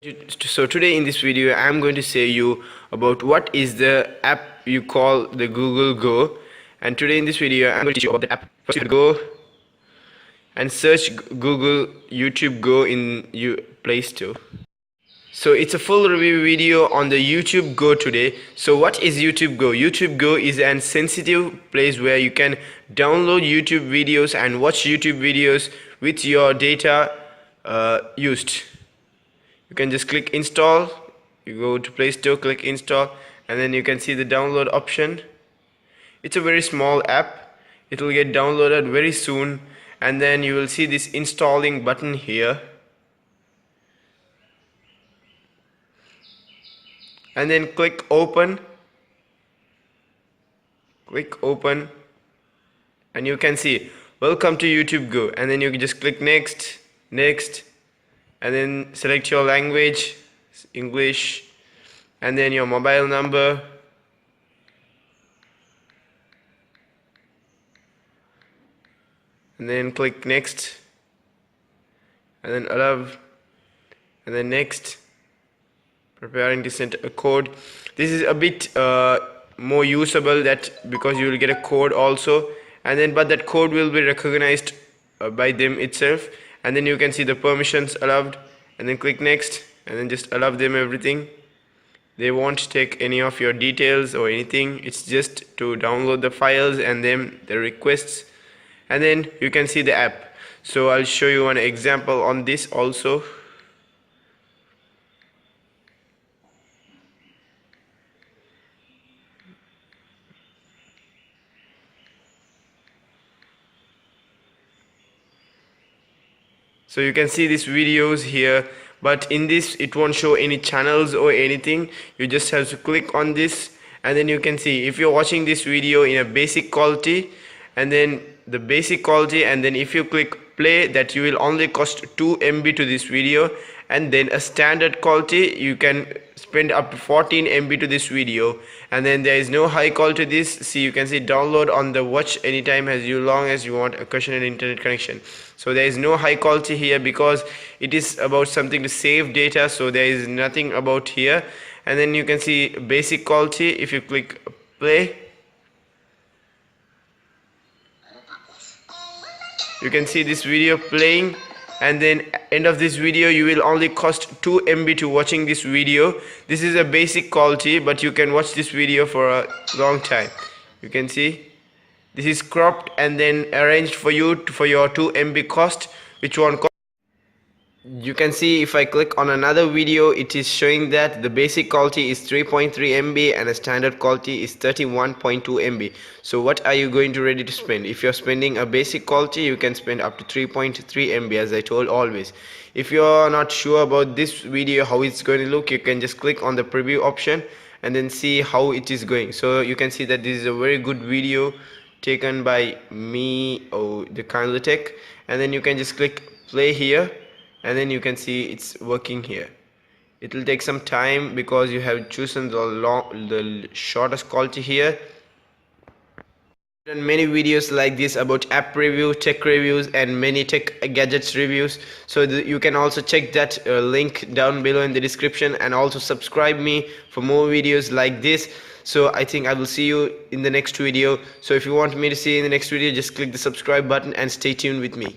So today in this video I'm going to say you about what is the app you call the Google Go, and today in this video I'm going to teach you about the app. First you go and search Google YouTube Go in Play Store. So it's a full review video on the YouTube Go today. So what is YouTube Go? YouTube Go is an sensitive place where you can download YouTube videos and watch YouTube videos with your data used. You can just click install, you go to Play Store, click install, and then you can see the download option. It's a very small app, it will get downloaded very soon, and then you will see this installing button here, and then click open, and you can see welcome to YouTube Go, and then you can just click next, and then select your language, English, and then your mobile number, and then click next, and then allow, and then next. Preparing to send a code. This is a bit more usable, that because you will get a code also, and then but that code will be recognized by them itself, and then you can see the permissions allowed, and then click next, and then just allow them everything. They won't take any of your details or anything, it's just to download the files and then the requests, and then you can see the app. So I'll show you an example on this also. So you can see these videos here, but in this it won't show any channels or anything. You just have to click on this, and then you can see if you're watching this video in a basic quality, and then the basic quality, and then if you click play, that you will only cost 2 MB to this video, and then a standard quality you can spend up to 14 MB to this video, and then there is no high quality this. See, you can see download on the watch anytime as long as you want a occasional internet connection. So there is no high quality here because it is about something to save data, so there is nothing about here. And then you can see basic quality. If you click play, you can see this video playing, and then end of this video you will only cost 2 MB to watching this video. This is a basic quality, but you can watch this video for a long time. You can see this is cropped and then arranged for you for your 2 MB cost, which one cost. You can see if I click on another video, it is showing that the basic quality is 3.3 MB and a standard quality is 31.2 MB. So what are you going to ready to spend? If you're spending a basic quality, you can spend up to 3.3 MB, as I told always. If you're not sure about this video how it's going to look, you can just click on the preview option and then see how it is going. So you can see that this is a very good video taken by me or the Kindly Tech, and then you can just click play here, and then you can see it's working here. It will take some time because you have chosen the shortest quality here. I've done many videos like this about app review, tech reviews, and many tech gadgets reviews, so you can also check that link down below in the description, and also subscribe me for more videos like this. So I think I will see you in the next video. So if you want me to see you in the next video, just click the subscribe button and stay tuned with me.